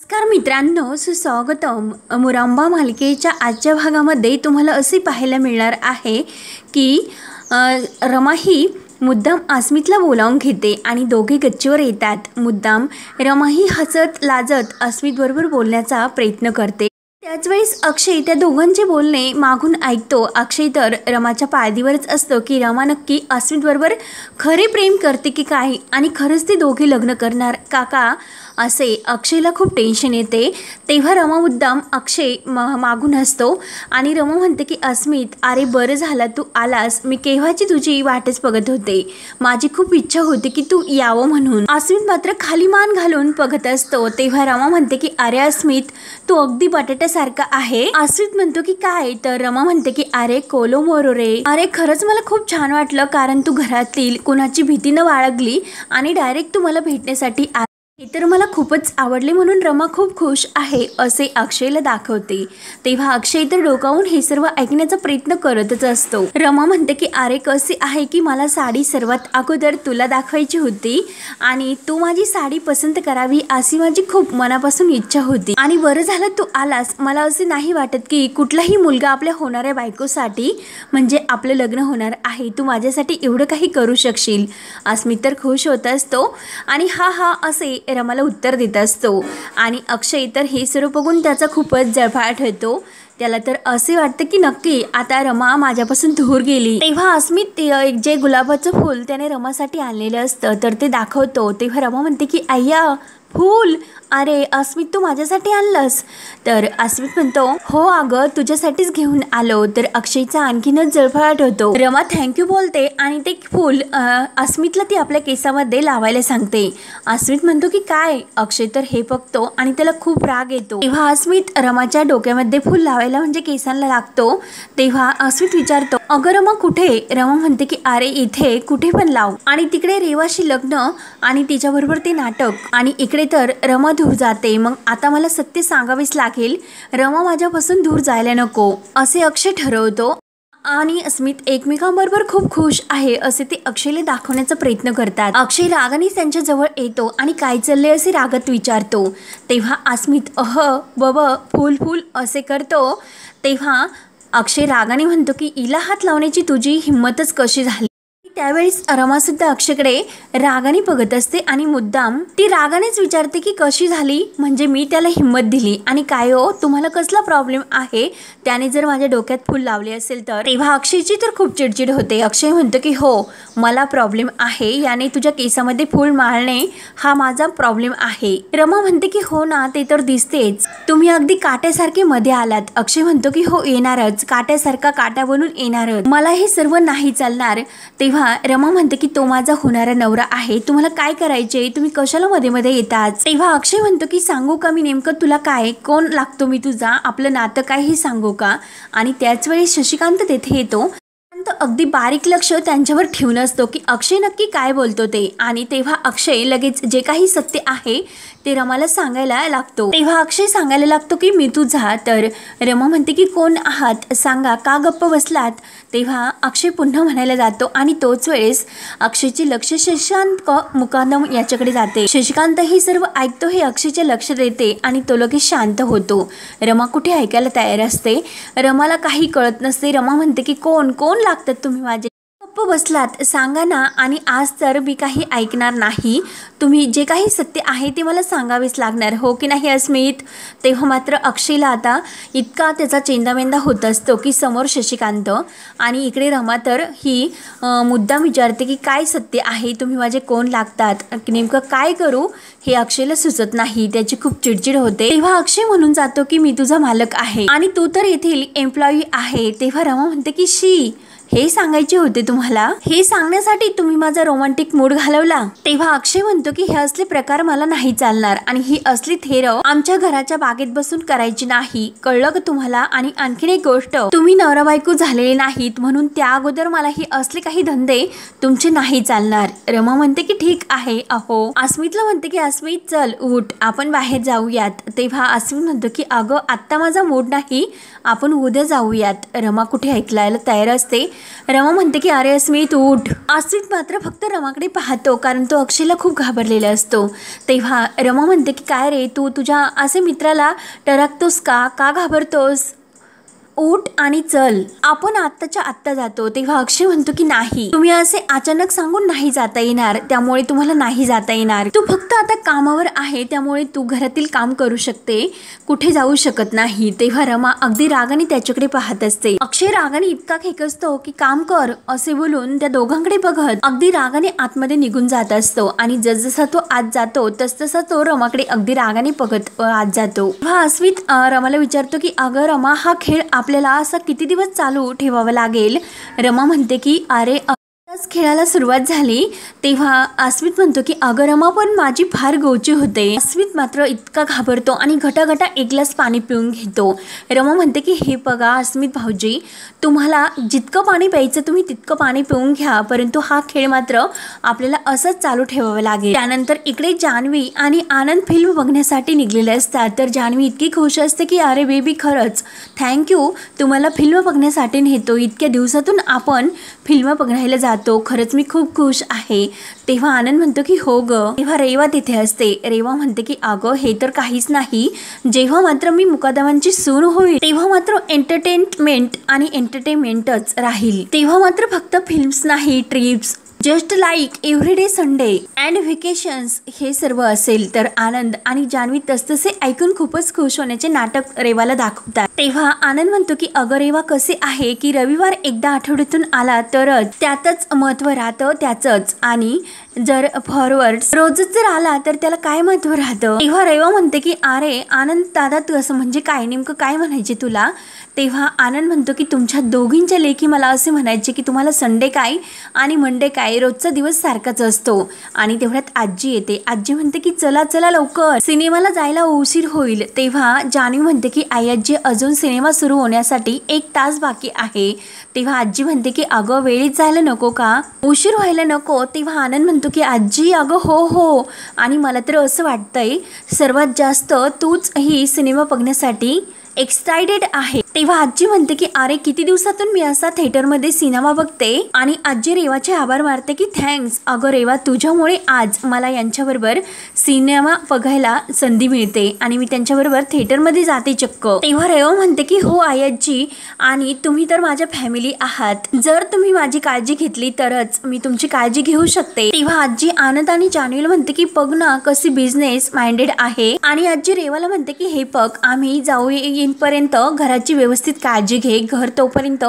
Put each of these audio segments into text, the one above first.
नमस्कार मित्रांनो, सुस्वागतम. मुरांबा मालिकेच्या आजच्या भागामध्ये तुम्हाला असे पाहायला मिळणार आहे की रमा ही मुद्दाम अस्मितला बोलावून घेते आणि दोघे गच्चीवर येतात. मुद्दाम रमा ही हसत लाजत अस्मितबरोबर बोलण्याचा प्रयत्न करते. त्याच वेळेस अक्षय त्या दोघांचे बोलणे मागून ऐकतो. अक्षय तर रमाच्या पाळीवरच असतो की रमा नक्की अस्मितबरोबर खरे प्रेम करते की काय आणि खरंच ते दोघे लग्न करणार काका असे अक्षयला खूप टेन्शन येते. तेव्हा रमा मुद्दाम अक्षय मागून हसतो आणि रमा म्हणते की अस्मित, अरे बरं झालं तू आलास, मी केव्हाची तुझी वाटच बघत होते. माझी खूप इच्छा होती की तू यावं म्हणून. अस्मित मात्र खाली मान घालून बघत असतो. तेव्हा रमा म्हणते की अरे अस्मित, तू अगदी बटाट्यासारखा आहे. अस्मित म्हणतो की काय, तर रमा म्हणते की अरे कोलो मोरो रे. अरे खरंच मला खूप छान वाटलं, कारण तू घरातील कुणाची भीती न बाळगली आणि डायरेक्ट तू मला भेटण्यासाठी हे तर मला खूपच आवडले, म्हणून रमा खूप खुश आहे असे अक्षयला दाखवते. तेव्हा अक्षय तर डोकावून हे सर्व ऐकण्याचा प्रयत्न करतच असतो. रमा म्हणते की अरे कसे आहे की मला साडी सर्वात अगोदर तुला दाखवायची होती आणि तू माझी साडी पसंत करावी अशी माझी खूप मनापासून इच्छा होती आणि बरं झालं तू आलास. मला असे नाही वाटत की कुठलाही मुलगा आपल्या होणाऱ्या बायकोसाठी म्हणजे आपलं लग्न होणार आहे, तू माझ्यासाठी एवढं काही करू शकशील. अस्मित तर खुश होत असतो आणि हा असे रमाला उत्तर देत असतो आणि अक्षय तर हे सर्व बघून त्याचा खूपच जळफाट होतो. त्याला तर असे वाटतं की नक्की आता रमा माझ्यापासून दूर गेली. तेव्हा अस्मित जे गुलाबाचं फूल त्याने रमासाठी आणलेलं असतं तर ते दाखवतो. तेव्हा रमा म्हणते की अय्या फूल, अरे अस्मित तू माझ्यासाठी आणलंस. तर अस्मित म्हणतो हो अगं तुझ्यासाठीच घेऊन आलो. तर अक्षयचा आणखीनच जळफळाट होतो. रमा थँक्यू बोलते आणि ते फूल अस्मितला ती आपल्या केसामध्ये लावायला सांगते. अस्मित म्हणतो की काय. अक्षय तर हे बघतो आणि त्याला खूप राग येतो. तेव्हा अस्मित रमाच्या डोक्यामध्ये फूल लावायला म्हणजे केसांना लागतो. तेव्हा अस्मित विचारतो अगं रमा कुठे. रमा म्हणते की अरे इथे कुठे पण लाव. आणि तिकडे रेवाशी लग्न आणि तिच्याबरोबर ते नाटक आणि इकडे तर रमा दूर जाते. मग आता मला सत्य सांगावेच लागेल, रमा माझ्यापासून दूर जायला नको असे अक्षय ठरवतो आणि अस्मित एकमेकांबरोबर खूप खुश आहे असे ते अक्षयला दाखवण्याचा प्रयत्न करतात. अक्षय रागाने त्यांच्या जवळ येतो आणि काय चाललंय असे रागात विचारतो. तेव्हा अस्मित बब फूल फूल असे करतो. तेव्हा अक्षय रागाने म्हणतो की हिला हात लावण्याची तुझी हिंमतच कशी झाली. त्यावेळेस रमा सुद्धा अक्षयकडे रागाने बघत असते आणि मुद्दाम ती रागानेच विचारते की कशी झाली, म्हणजे मी त्याला हिंमत दिली आणि काय हो तुम्हाला कसला प्रॉब्लेम आहे त्याने जर माझ्या डोक्यात फूल लावले असेल तर. तेव्हा अक्षयची तर खूप चिडचिड होते. अक्षय म्हणतो की हो मला प्रॉब्लेम आहे, याने तुझ्या केसामध्ये फूल मारणे हा माझा प्रॉब्लेम आहे. रमा म्हणते की हो ना ते तर दिसतेच, तुम्ही अगदी काट्यासारखे मध्ये आलात. अक्षय म्हणतो की हो येणारच, काट्यासारखा काट्या बनून येणारच, मला हे सर्व नाही चालणार. तेव्हा रमा म्हणते की तो माझा होणारा नवरा आहे, तुम्हाला काय करायचे, तुम्ही कशाला मध्ये मध्ये येतात. तेव्हा अक्षय म्हणतो की सांगू का मी नेमकं तुला काय, कोण लागतो मी तुझा, आपलं नातं काय हे सांगू का. आणि त्याच वेळी शशिकांत तेथे येतो. अगदी बारीक लक्ष त्यांच्यावर ठेवून असतो की अक्षय नक्की काय बोलतो ते. आणि तेव्हा अक्षय लगेच जे काही सत्य आहे ते रमाला सांगायला लागतो. तेव्हा अक्षय सांगायला लागतो की मी तुझा. तर रमा म्हणते की कोण आहात सांगा, का गप्प बसलात. तेव्हा अक्षय पुन्हा म्हणायला जातो आणि तोच वेळेस अक्षयचे लक्ष शशिकांत मुकादम याच्याकडे जाते. शशिकांत हे सर्व ऐकतो, हे अक्षयचे लक्ष देते आणि तो लगेच शांत होतो. रमा कुठे ऐकायला तयार असते, रमाला काही कळत नसते. रमा म्हणते की कोण कोण लागतात तुम्ही माझे, गप्प बसलात सांगा ना. आणि आज तर मी काही ऐकणार नाही, तुम्ही जे काही सत्य आहे ते मला सांगावेच लागणार, हो की नाही अस्मित. तेव्हा मात्र अक्षयला आता इतका त्याचा चेंदामेंदा होत असतो की समोर शशिकांत आणि इकडे रमा तर ही मुद्दाम विचारते की काय सत्य आहे, तुम्ही माझे कोण लागतात, नेमकं काय करू हे अक्षयला सुचत नाही. त्याची खूप चिडचिड होते. तेव्हा अक्षय म्हणून जातो की मी तुझा मालक आहे आणि तू तर येथील एम्प्लॉई आहे. तेव्हा रमा म्हणते की शी हे सांगायचे होते तुम्हाला, हे सांगण्यासाठी तुम्ही माझा रोमॅन्टिक मूड घालवला. तेव्हा अक्षय म्हणतो की हे असले प्रकार मला नाही चालणार आणि ही असली थेरव आमच्या घराच्या बागेत बसून करायची नाही, कळलं का तुम्हाला. आणि आणखीन एक गोष्ट, तुम्ही नवरा बायको झालेले नाहीत म्हणून त्या अगोदर मला ही असले काही धंदे तुमचे नाही चालणार. रमा म्हणते की ठीक आहे. अहो अस्मितला म्हणते की अस्मित चल उठ आपण बाहेर जाऊयात. तेव्हा अस्मित म्हणतो की अगं आत्ता माझा मूड नाही, आपण उद्या जाऊयात. रमा कुठे ऐकलायला तयार असते रमा म्हणते की अरे अस्मित उठ. अस्मित मात्र फक्त रमाकडे पाहतो कारण तो अक्षयला खूप घाबरलेला असतो. तेव्हा रमा म्हणते की काय रे, तू तुझ्या असे मित्राला टरकतोस का घाबरतोस? उठ आणि चल, आपण आत्ताच्या आत्ता जातो. तेव्हा अक्षय म्हणतो की नाही, तुम्ही असे अचानक सांगून नाही जाता येणार, त्यामुळे तुम्हाला नाही जाता येणार. तू फक्त आता कामावर आहे, त्यामुळे तू घरातील काम करू शकते, कुठे जाऊ शकत नाही. तेव्हा रमा अगदी रागाने त्याच्याकडे पाहत असते. अक्षय रागाने इतका खेकसतो की काम कर असे बोलून त्या दोघांकडे बघत अगदी रागाने आतमध्ये निघून जात असतो. आणि जसजसा तो आत जातो तसतसा तो रमाकडे अगदी रागाने बघत आत जातो. तेव्हा अस्मित रमाला विचारतो की अगं रमा, हा खेळ आपल्याला असा किती दिवस चालू ठेवावा लागेल? रमा म्हणते की अरे आताच खेळाला सुरुवात झाली. तेव्हा अस्मित म्हणतो की अगं रमा, पण माझी फार गोची होते. अस्मित मात्र इतका घाबरतो आणि घटाघटा एक ग्लास पाणी पिऊन घेतो. रमा म्हणते की हे बघा अस्मित भाऊजी, तुम्हाला जितकं पाणी प्यायचं तुम्ही तितकं पाणी पिऊन घ्या, परंतु हा खेळ मात्र आपल्याला असंच चालू ठेवावा लागेल. त्यानंतर इकडे जान्हवी आणि आनंद फिल्म बघण्यासाठी निघलेले असतात. तर जान्हवी इतकी खुश असते की अरे बेबी, खरंच थँक्यू, तुम्हाला फिल्म बघण्यासाठी नेतो. इतक्या दिवसातून आपण फिल्म बघायला जातो, खरंच मी खूप खुश आहे. तेव्हा आनंद म्हणतो की हो ग. तेव्हा रेवा तिथे असते. रेवा म्हणते की अगं हे तर काहीच नाही, जेव्हा मात्र मी मुकादमांची सून होईल तेव्हा मात्र एंटरटेनमेंट आणि एंटरटेनमेंटच राहील. तेव्हा मात्र फक्त फिल्म्स नाही, trips, just like everyday Sunday and vacations हे सर्व असेल. तर आनंद आणि जान्हवी तसतसे ऐकून खूपच खुश होण्याचे नाटक रेवाला दाखवतात. तेव्हा आनंद म्हणतो की अगं रेवा, कसे आहे की रविवार एकदा आठवड्यातून आला तरच त्यातच महत्त्व राहतं त्याचंच, आणि जर फॉरवर्ड रोजच जर आला तर त्याला काय महत्त्व राहतं. तेव्हा रेवा म्हणते की अरे आनंद दादा, तू असं म्हणजे काय, नेमकं काय म्हणायचे तुला? तेव्हा आनंद म्हणतो की तुमच्या दोघींच्या लेखी मला असे म्हणायचे की तुम्हाला संडे काय आणि मंडे काय, रोजचा दिवस सारखाच असतो. आणि तेवढ्यात आजी येते. आजी म्हणते की चला चला लवकर, सिनेमाला जायला उशीर होईल. तेव्हा जान्हवी म्हणते की आई आजी, अजून सिनेमा सुरू होण्यासाठी 1 तास बाकी आहे. तेव्हा आजी म्हणते की अगं वेळीच जायला नको का, उशीर व्हायला नको. तेव्हा आनंद म्हणतो की आजी अगं हो, आणि मला तर असं वाटतंय सर्वात जास्त तूच ही सिनेमा बघण्यासाठी एक्साइटेड आहे. तेव्हा आजी म्हणते की अरे किती दिवसातून मी असा थिएटरमध्ये सिनेमा बघते. आणि आजी रेवाचे आभार मारते की थँक्स अगं रेवा, तुझ्यामुळे आज मला यांच्याबरोबर सिनेमा बघायला संधी मिळते आणि मी त्यांच्याबरोबर थिएटरमध्ये जाते चक्क. तेव्हा रेवा म्हणते की हो आई आजी, आणि तुम्ही तर माझ्या फॅमिली आहात, जर तुम्ही माझी काळजी घेतली तरच मी तुमची काळजी घेऊ शकते. तेव्हा आजी आनंद आणि जान्हवीला म्हणते की बघ ना कशी बिझनेस माइंडेड आहे. आणि आजी रेवाला म्हणते की हे बघ, आम्ही जाऊ पर्यंत घराची व्यवस्थित काळजी घे, घर तोपर्यंत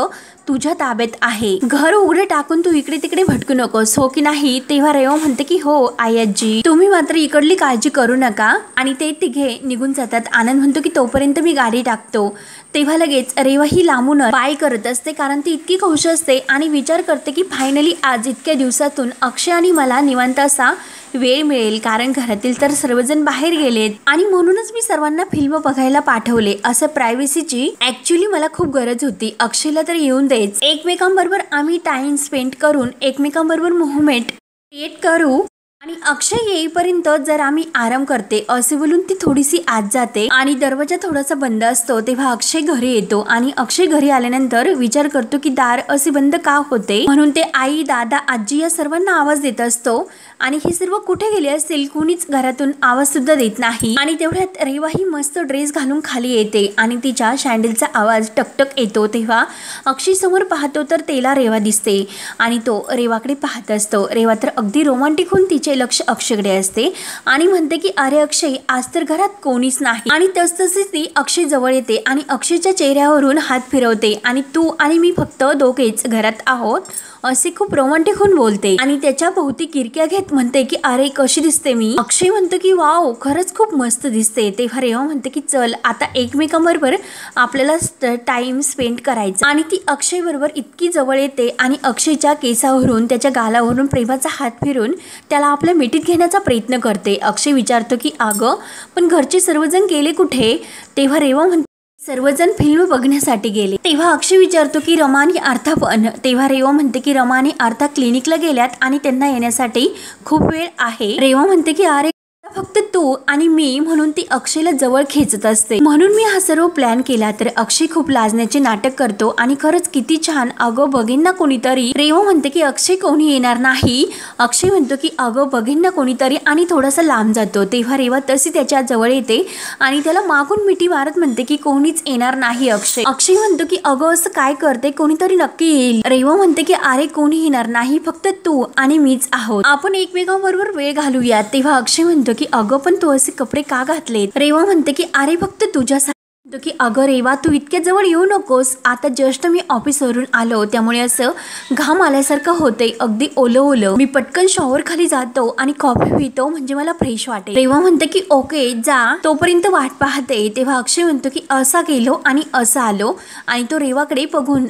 तुझ्या ताब्यात आहे, घर उघडे टाकून तू इकडे तिकडे भटकू नकोस, हो की नाही? तेव्हा रेवा म्हणते की हो आई आजी, तुम्ही मात्र इकडली काळजी करू नका. आणि ते तिघे निघून जातात. आनंद म्हणतो की तोपर्यंत मी गाडी टाकतो. तेव्हा लगेच रेवा ही लांबून बाय करत असते कारण ती इतकी खुश असते आणि विचार करते की फायनली आज इतक्या दिवसातून अक्षय आणि मला निवांत असा वेळ मिळेल, कारण घरातील तर सर्वजण बाहेर गेलेत आणि म्हणूनच मी सर्वांना फिल्म बघायला पाठवले. असं प्रायव्हसीची ऍक्च्युली मला खूप गरज होती. अक्षयला तर येऊन देच, एकमेकांबरोबर आम्ही टाइम स्पेंड करून एकमेकांबरोबर मुव्हमेंट क्रिएट करू, आणि अक्षय येईपर्यंत जर आम्ही आराम करते असे बोलून ती थोडीशी आत जाते आणि दरवाजा थोडासा बंद असतो. तेव्हा अक्षय घरी येतो आणि अक्षय घरी आल्यानंतर विचार करतो की दार असे बंद का होते, म्हणून ते आई दादा आजी या सर्वांना आवाज देत असतो. आणि हे सर्व कुठे गेले असतील, कुणीच घरातून आवाज सुद्धा देत नाही. आणि तेवढ्यात रेवा ही मस्त ड्रेस घालून खाली येते आणि तिच्या शँडलचा आवाज टकटक येतो. तेव्हा अक्षय समोर पाहतो तर तेला रेवा दिसते आणि तो रेवाकडे पाहत असतो. रेवा तर अगदी रोमांटिक होऊन तिचे लक्ष अक्षयकडे असते आणि म्हणते की अरे अक्षय, आज तर घरात कोणीच नाही. आणि तसतसे ती अक्षय जवळ येते आणि अक्षयच्या चेहऱ्यावरून हात फिरवते आणि तू आणि मी फक्त दोघेच घरात आहोत असे खूप रोमांटिक होऊन बोलते आणि त्याच्या भोवती किरक्या घेत म्हणते की अरे कशी दिसते मी. अक्षय म्हणतो की वाव, खरंच खूप मस्त दिसते. तेव्हा रेवा म्हणते की चल आता एकमेकांबरोबर आपल्याला टाइम स्पेंड करायचा. आणि ती अक्षय बरोबर इतकी जवळ येते आणि अक्षयच्या केसावरून त्याच्या गालावरून प्रेमाचा हात फिरून त्याला आपल्या मिठीत घेण्याचा प्रयत्न करते. अक्षय विचारतो की अगं पण घरचे सर्वजण गेले कुठे? तेव्हा रेवा म्हणते सर्वजण फिल्म बघण्यासाठी गेले. तेव्हा अक्षय विचारतो की रमा आणि अर्था पण? तेव्हा रेवा म्हणते की रमा आणि अर्था क्लिनिकला गेल्यात आणि त्यांना येण्यासाठी खूप वेळ आहे. रेवा म्हणते की अरे फक्त तू आणि मी म्हणून ती अक्षयला जवळ खेचत असते. म्हणून मी हा सर्व प्लॅन केला. तर अक्षय खूप लाजण्याचे नाटक करतो आणि खरंच किती छान, अगं बघेन ना कोणीतरी. रेवा म्हणते की अक्षय कोणी येणार नाही. अक्षय म्हणतो की अगं बघेन ना कोणीतरी आणि थोडासा लांब जातो. तेव्हा रेवा तशी त्याच्या जवळ येते आणि त्याला मागून मिठी मारत म्हणते की कोणीच येणार नाही. अक्षय म्हणतो की अगं असं काय करते, कोणीतरी नक्की येईल. रेवा म्हणते की अरे कोणी येणार नाही, फक्त तू आणि मीच आहोत, आपण एकमेकांबरोबर वेळ घालूया. तेव्हा अक्षय म्हणतो की अगं पण तू असे कपडे का घातलेत. रेवा म्हणते की अरे फक्त तुझ्यासाठी की अगं रेवा तू इतक्या जवळ येऊ नकोस, आता जस्ट मी ऑफिसवरून आलो त्यामुळे असं घाम आल्यासारखं होते, अगदी ओलं ओलं. मी पटकन शॉवर खाली जातो आणि कॉफी पितो म्हणजे मला फ्रेश वाटेल. रेवा म्हणते की ओके जा, तोपर्यंत वाट पाहते. तेव्हा अक्षय म्हणतो की असा गेलो आणि असं आलो आणि तो रेवाकडे बघून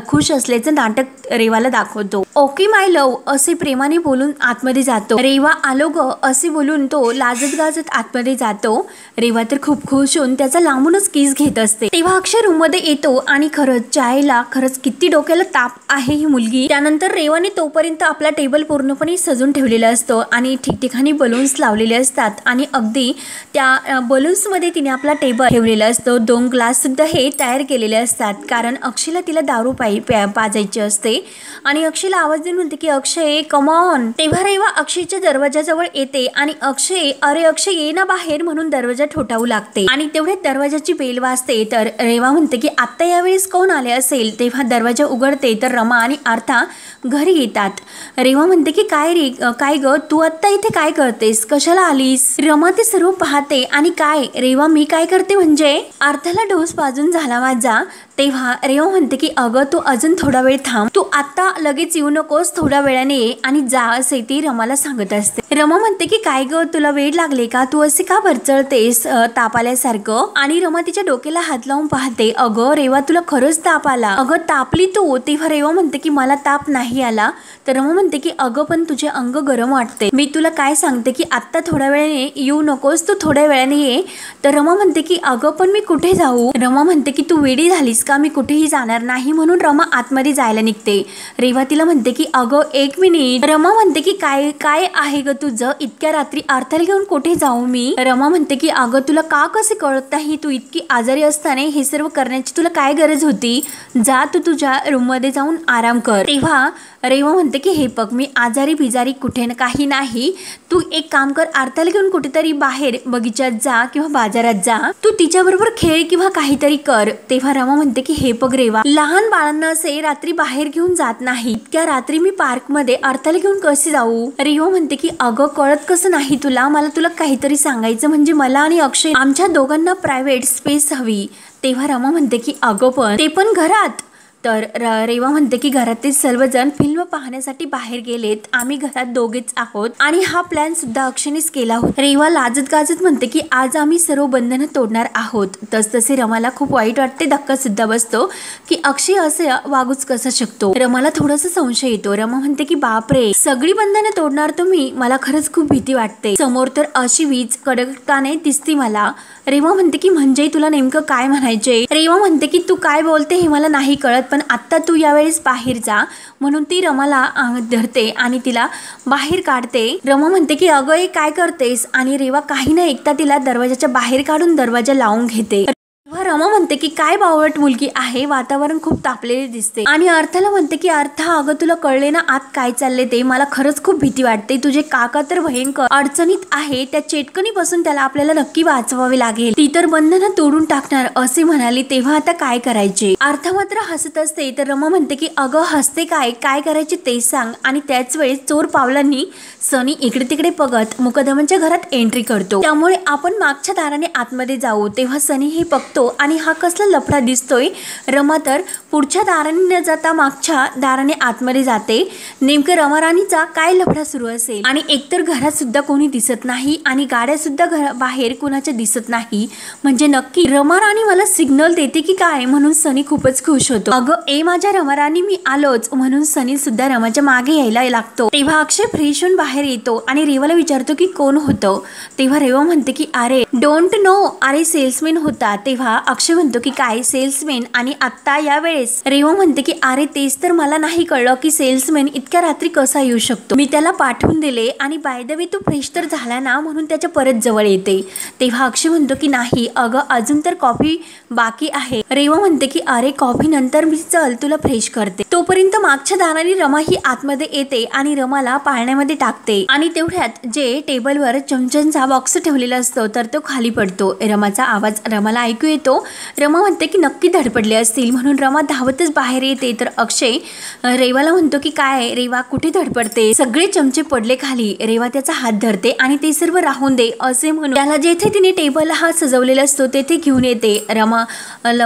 खुश असल्याचं नाटक रेवाला दाखवतो. ओके माय लव असे प्रेमाने बोलून आतमध्ये जातो. रेवा आलो ग असे बोलून तो लाजत गाजत आतमध्ये जातो. रेवा तर खूप खुश होऊन त्याचा लांबून किस घेत असते. तेव्हा अक्षय रूम मध्ये येतो आणि खरंच चायला खरंच किती डोक्याला ताप आहे ही मुलगी. त्यानंतर रेवाने तोपर्यंत आपला टेबल पूर्णपणे सजून ठेवलेला असतो आणि ठिकठिकाणी बलून्स लावलेले असतात आणि अगदी त्या बलून्स मध्ये तिने आपला टेबल ठेवलेला असतो. 2 ग्लास सुद्धा हे तयार केलेले असतात कारण अक्षयला तिला दारू पाजायची असते आणि अक्षयला आवाज देऊन म्हणते की अक्षय कम ऑन. तेव्हा रेवा अक्षयच्या दरवाजाजवळ येते आणि अक्षय अरे अक्षय ये ना बाहेर म्हणून दरवाजा ठोठावू लागते आणि तेवढ्यात दरवाजाची बेल वाजते. तर रेवा म्हणते की आत्ता यावेळेस कोण आले असेल. तेव्हा दरवाजा उघडते तर रमा आणि आर्था घरी येतात. रेवा म्हणते की काय रे काय ग तू आत्ता इथे काय करतेस, कशाला आलीस. रमा ते सर्व पाहते आणि काय रेवा मी काय करते म्हणजे. आर्थाला डोस पाजून झाला माझा. तेव्हा रेवा म्हणते की अगं तू अजून थोडा वेळ थांब, तू आता लगेच येऊ नकोस, थोड्या वेळाने ये आणि जा असे ती रमाला सांगत असते. रमा म्हणते की काय ग तुला वेळ लागले का, तू असे का भरचळतेस ताप आल्यासारखं. आणि रमा तिच्या डोक्याला हात लावून पाहते. अगं रेवा तुला खरंच ताप आला, अगं तापली तू. तेव्हा रेवा म्हणते की मला ताप नाही आला. तर रमा म्हणते की अगं पण तुझे अंग गरम वाटते, मी तुला काय सांगते की आत्ता थोड्या वेळाने येऊ नकोस, तू थोड्या वेळाने ये. तर रमा म्हणते की अगं पण मी कुठे जाऊ. रमा म्हणते की तू वेडी झालीस का, मी कुठेही जाणार नाही. म्हणून रमा आतमध्ये जायला निघते. रेवा तिला म्हणते की अगं 1 मिनिट. रमा म्हणते की काय काय आहे ग तुझं, इतक्या रात्री आर्थाला घेऊन कुठे जाऊ मी. रमा म्हणते की अगं तुला का कसे कळत नाही, तू इतकी आजारी असताना हे सर्व करण्याची तुला काय गरज होती, जा तू तुझ्या रूम मध्ये जाऊन आराम कर. तेव्हा रेवा म्हणते की हे बघ मी आजारी बिजारी कुठे काही नाही, तू एक काम कर आर्थाला घेऊन कुठेतरी बाहेर बगीचात जा किंवा बाजारात जा, तू तिच्याबरोबर खेळ किंवा काहीतरी कर. तेव्हा रमा म्हणते की हे बघ रेवा लहान बाळांना असे रात्री बाहेर घेऊन जात नाही, इतक्या रात्री मी पार्क मध्ये आर्थाला घेऊन कसे जाऊ. रेवा म्हणते की अगं कळत कसं नाही तुला, मला तुला काहीतरी सांगायचं म्हणजे मला आणि अक्षय आमच्या दोघांना प्रायव्हेट स्पेस हवी. तेव्हा रमा म्हणते की अगं पण ते पण घरात. तर रेवा म्हणते की घरातील सर्वजण फिल्म पाहण्यासाठी बाहेर गेलेत, आम्ही घरात दोघेच आहोत आणि हा प्लॅन सुद्धा अक्षयनेच केला होता. रेवा लाजत गाजत म्हणते की आज आम्ही सर्व बंधनं तोडणार आहोत. तसतसे रमाला खूप वाईट वाटते, धक्का सुद्धा बसतो की अक्षय असे वागूच कसा शकतो. रमाला थोडासा संशय येतो. रमा म्हणते की बापरे सगळी बंधनं तोडणार तुम्ही, मला खरंच खूप भीती वाटते, समोर तर अशी वीज कडकताने दिसती मला. रेवा म्हणते की म्हणजे तुला नेमकं काय म्हणायचे. रेवा म्हणते की तू काय बोलते हे मला नाही कळत, पण आत्ता तू यावेळेस बाहेर जा. म्हणून ती रमाला धरते आणि तिला बाहेर काढते. रमा म्हणते की अगं काय करतेस, आणि रेवा काही न ऐकता तिला दरवाजाच्या बाहेर काढून दरवाजा लावून घेते. रमा म्हणते की काय बावळट मुलगी आहे, वातावरण खूप तापलेले दिसते. आणि अर्थाला म्हणते की अर्था अगं तुला कळले ना आत काय चालले ते, मला खरंच खूप भीती वाटते, तुझे काका तर भयंकर अडचणीत आहे, त्या चेटकणीपासून त्याला आपल्याला नक्की वाचवावे लागेल, ती तर बंधनं तोडून टाकणार असे म्हणाली. तेव्हा आता काय करायचे. अर्था मात्र हसत असते. तर रमा म्हणते की अगं हसते काय, काय करायचे ते सांग. आणि त्याच वेळेस चोर पावलांनी सनी इकडे तिकडे बघत मुकदमांच्या घरात एंट्री करतो, त्यामुळे आपण मागच्या दाराने आतमध्ये जाऊ. तेव्हा सनी हे बघतो आणि हा कसला लफडा दिसतोय. रमा तर पुढच्या दाराने न जाता मागच्या दाराने आतमध्ये जाते. नेमकं रमा राणीचा काय लफडा सुरू असेल. आणि एकतर घरात सुद्धा कोणी दिसत नाही आणि गाड्या सुद्धा बाहेर कुणाच्या दिसत नाही, म्हणजे नक्की रमा राणी मला सिग्नल देते की काय. म्हणून सनी खूपच खुश होतो. अगं ए माझ्या रमा राणी मी आलोच, म्हणून सनी सुद्धा रमाच्या मागे यायला लागतो. तेव्हा अक्षय फ्रेश होऊन बाहेर येतो आणि रेवाला विचारतो की कोण होतं. तेव्हा रेवा म्हणते की अरे डोंट नो, अरे सेल्समॅन होता. तेव्हा अक्षय म्हणतो की काय सेल्समॅन, आणि आत्ता यावेळेस रेवा म्हणते की अरे तेच तर मला नाही कळलं की सेल्समॅन इतक्या रात्री कसा येऊ शकतो. मी त्याला पाठवून दिले आणि बाय द वे तू फ्रेश तर झाला ना म्हणून त्याच्या परत जवळ येते. तेव्हा अक्षय म्हणतो की नाही अगं अजून तर कॉफी बाकी आहे. रेवा म्हणते की अरे कॉफी नंतर मी चल तुला फ्रेश करते. तोपर्यंत मागच्या दाराने रमा ही आतमध्ये येते आणि रमाला पाळण्यामध्ये टाकते आणि तेवढ्यात जे टेबलवर चमच्यांचा बॉक्स ठेवलेला असतो तर तो खाली पडतो. रमाचा आवाज रमाला ऐकू येतो. रमा म्हणते की नक्की धडपडले असतील म्हणून रमा धावतच बाहेर येते. तर अक्षय रेवाला म्हणतो की काय रेवा कुठे धडपडते, सगळे चमचे पडले खाली. रेवा त्याचा हात धरते आणि ते सर्व राहून दे असे म्हणून त्याला जेथे तिने टेबल हा सजवलेला असतो तेथे घेऊन येते. रमा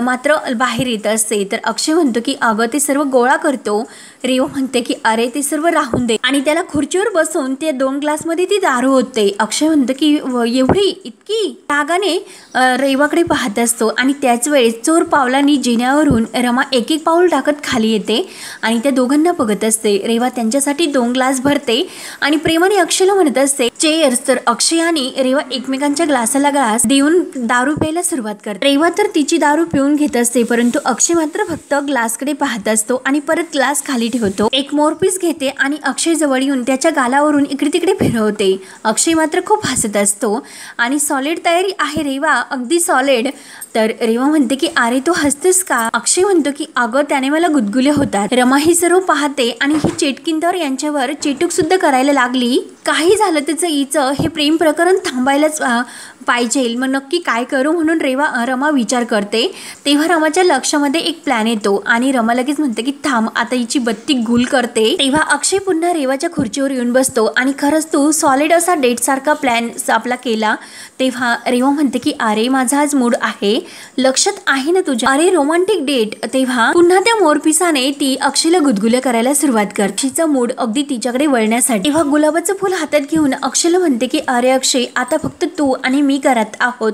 मात्र बाहेर येत असते. तर अक्षय म्हणतो की अगं ते सर्व गोळा करतो. रेवा म्हणते की अरे ते सर्व राहून दे आणि त्याला खुर्चीवर बसून ते 2 ग्लासमध्ये ती दारू होते. अक्षय म्हणतो की एवढी इतकी रागाने रेवाकडे पाहत असतो आणि त्याच वेळेस चोर पावलांनी जिन्यावरून रमा एक एक पाऊल टाकत खाली येते आणि त्या दोघांना बघत असते. रेवा त्यांच्यासाठी 2 ग्लास भरते आणि प्रेमाने अक्षयला म्हणत असते चेअर्स. तर अक्षय आणि रेवा एकमेकांच्या ग्लासाला ग्लास देऊन दारू प्यायला सुरुवात करते. रेवा तर तिची दारू पिऊन घेत असते परंतु अक्षय मात्र फक्त ग्लासकडे पाहत असतो आणि परत ग्लास खाली ठेवतो. एक मोरपीस घेते आणि अक्षय जवळ येऊन त्याच्या गालावरून इकडे तिकडे फिरवते. अक्षय मात्र खूप हसत असतो आणि सॉलिड तयारी आहे रेवा, अगदी सॉलिड. तर रेवा म्हणते की अरे तू हसतेस का. अक्षय म्हणतो की अगं त्याने मला गुदगुले होतात. रमा ही सर्व पाहते आणि ही चेटकिंदर यांच्यावर चेटूक सुद्धा करायला लागली. काही झालं त्याचं हिचं हे प्रेम प्रकरण थांबायलाच पाहिजे, मग नक्की काय करू म्हणून रमा विचार करते. तेव्हा रमाच्या लक्षामध्ये एक प्लॅन येतो आणि रमा लगेच म्हणते की थांब आता हिची बत्ती गुल करते. तेव्हा अक्षय पुन्हा रेवाच्या खुर्चीवर येऊन बसतो आणि खरंच तू सॉलिड असा डेट सारखा प्लॅन आपला केला. तेव्हा रेवा म्हणते की अरे माझा आज मूड आहे, लक्षात आहे ना तुझ्या, अरे रोमांटिक डेट. तेव्हा पुन्हा त्या मोरपिसाने ती अक्षयला गुदगुल्या करायला सुरुवात करते. अक्षयचा मूड अगदी तिच्याकडे वळण्यासाठी. तेव्हा गुलाबाचं फुल हातात घेऊन अक्षयला म्हणते की अरे अक्षय आता फक्त तू आणि मी करत आहोत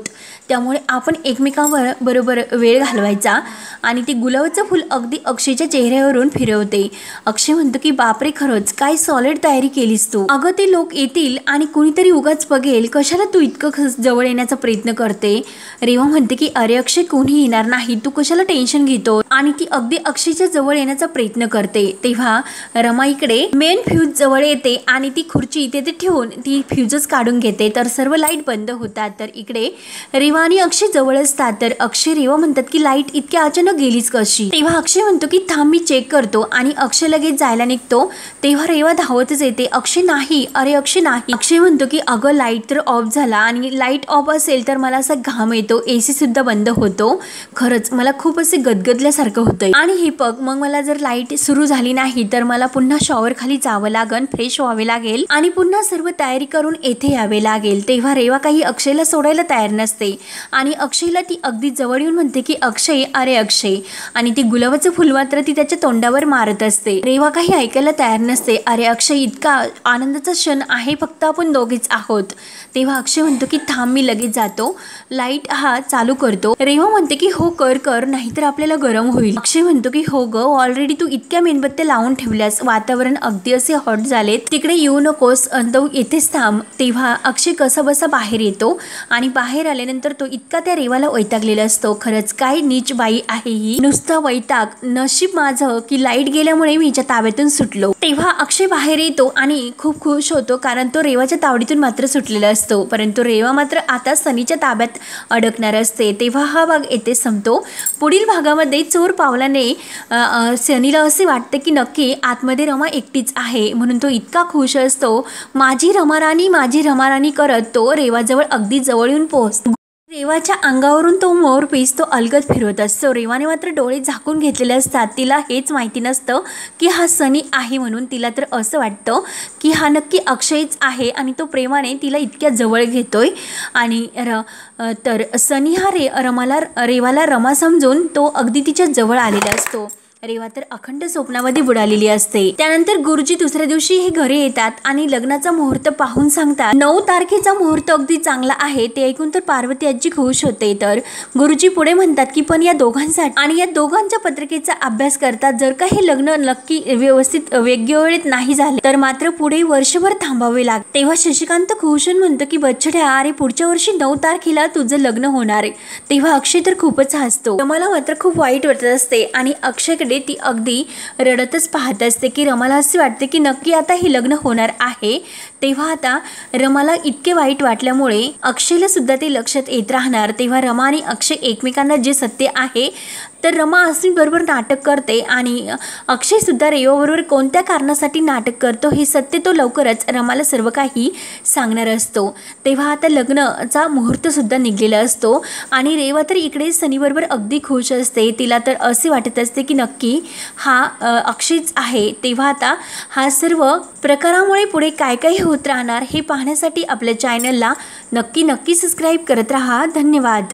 त्यामुळे आपण एकमेकांवर बरोबर वेळ घालवायचा. आणि ती गुलाबाचं फुल अगदी अक्षयच्या चेहऱ्यावरून फिरवते. अक्षय म्हणतो की बापरे खरंच काय सॉलिड तयारी केलीस तू. अगं ते लोक येतील आणि कुणीतरी उगाच बघेल, कशाला तू इतकं जवळ येण्याचा प्रयत्न करते. रेवा म्हणते की अरे अक्षय कोणी येणार नाही, तू कशाला टेन्शन घेतो. आणि ती अगदी अक्षयच्या जवळ येण्याचा प्रयत्न करते. तेव्हा रमा इकडे मेन फ्यूज जवळ येते आणि ती खुर्ची तिथे ठेवून ती फ्यूजच काढून घेते. तर सर्व लाईट बंद होतात. तर इकडे रेवा आणि अक्षय जवळ असतात. तर अक्षय रेवा म्हणतात की लाईट इतक्या अचानक गेलीच कशी. तेव्हा अक्षय म्हणतो की थांब मी चेक करतो आणि अक्षय लगेच जायला निघतो. तेव्हा रेवा धावतच येते. अक्षय नाही, अरे अक्षय नाही. अक्षय म्हणतो की अगं लाईट तर ऑफ झाला आणि लाईट ऑफ असेल तर मला असा घाम येतो, एसी सुद्धा बंद होतो, खरंच मला खूप असे गदगदल्यासारखं होतंय. आणि हे बघ मग मला जर लाईट सुरू झाली नाही तर मला पुन्हा शॉवर खाली जावं लागेल, फ्रेश व्हावे लागेल आणि पुन्हा सर्व तयारी करून येथे यावे लागेल. तेव्हा रेवा काही अक्षयला सोडायला तयार नसते आणि अक्षयला ती अगदी जवळ येऊन म्हणते की अक्षय अरे अक्षय. आणि ती गुलाबाचं फुल मात्र ती त्याच्या तोंडावर मारत असते. रेवा काही ऐकायला तयार नसते. अरे अक्षय इतका आनंदाचा क्षण आहे, फक्त आपण दोघेच आहोत. तेव्हा अक्षय म्हणतो की थांब मी लगेच जातो, लाईट हा चालू करतो. रेवा म्हणते की हो कर कर नाहीतर आपल्याला गरम होईल. अक्षय म्हणतो की हो ग ऑलरेडी तू इतक्या मेणबत्त्या लावून ठेवल्यास, वातावरण अगदी असे हॉट झालेत, तिकडे येऊ नकोस, तू येथेच थांब. तेव्हा अक्षय कसा बसा बाहेर येतो आणि बाहेर आल्यानंतर तो इतका त्या रेवाला वैतागलेला असतो. खरंच काय नीच बाई आहे ही, नुसता वैताग. नशीब माझं की लाईट गेल्यामुळे मी हिच्या ताब्यातून सुटलो. तेव्हा अक्षय बाहेर येतो आणि खूप खुश होतो कारण तो रेवाच्या तावडीतून मात्र सुटलेला असतो. परंतु रेवा मात्र आता सनीच्या ताब्यात अडकणार असते. तेव्हा हा भाग येथे संपतो. पुढील भागामध्ये चोर पावलाने सनीला असे वाटते की नक्की आतमध्ये रमा एकटीच आहे म्हणून तो इतका खुश असतो. माझी रमाराणी करत तो रेवाजवळ अगदी जवळ येऊन पोहोचतो. रेवाच्या अंगावरून तो मोरपीस तो अलगद फिरवत असतो. रेवाने मात्र डोळे झाकून घेतलेले असतात. तिला हेच माहिती नसतं की हा सनी आहे म्हणून. तिला तर असं वाटतं की हा नक्की अक्षयच आहे आणि तो प्रेमाने तिला इतक्या जवळ घेतोय. आणि तर सनी हा रेवाला रमा समजून तो अगदी तिच्या जवळ आलेला असतो. रेवा तर अखंड स्वप्नामध्ये बुडालेली असते। त्यानंतर गुरुजी दुसऱ्या दिवशी हे घरी येतात आणि लग्नाचा मुहूर्त पाहून सांगतात 9 तारखेचा मुहूर्त अगदी चांगला आहे। ते ऐकून तर पार्वती आजी खुश होते। तर गुरुजी पुढे म्हणतात की पण या दोघांसाठी आणि या दोघांच्या पत्रिकेचा अभ्यास करतात, जर का हे लग्न नक्की व्यवस्थित योग्य वेळेत नाही झाले तर मात्र पुढे वर्षभर थांबावे लागते। तेव्हा शशिकांत खुश होऊन म्हणतो की बच्छड्या, अरे पुढच्या वर्षी 9 तारखेला तुझं लग्न होणार आहे। तेव्हा अक्षय तर खूपच हसतो। रमाला मात्र खूप वाईट वाटत असते आणि अक्षयकडे ती अगदी रडतच पाहत असते की रमाला असे वाटते की नक्की आता हे लग्न होणार आहे। तेव्हा आता रमाला इतके वाईट वाटल्यामुळे अक्षयला सुद्धा ते लक्षात येत राहणार। तेव्हा रमा आणि अक्षय एकमेकांना जे सत्य आहे तर रमा अस्मित बरोबर नाटक करते आणि अक्षय सुद्धा रेवा बरोबर कोणत्या कारणासाठी नाटक करतो हे सत्य तो लवकरच रमाला सर्व काही सांगणार असतो। तेव्हा आता लग्नाचा मुहूर्त सुद्धा निघलेला असतो आणि रेवा तर इकडे सनी बरोबर अगदी खुश असते। तिला तर असे वाटत असते की नक्की हा अक्षयच आहे। तेव्हा आता हा सर्व प्रकारामुळे पुढे काय काय होत राहणार हे पाहण्यासाठी आपल्या चॅनलला नक्की सबस्क्राईब करत राहा। धन्यवाद।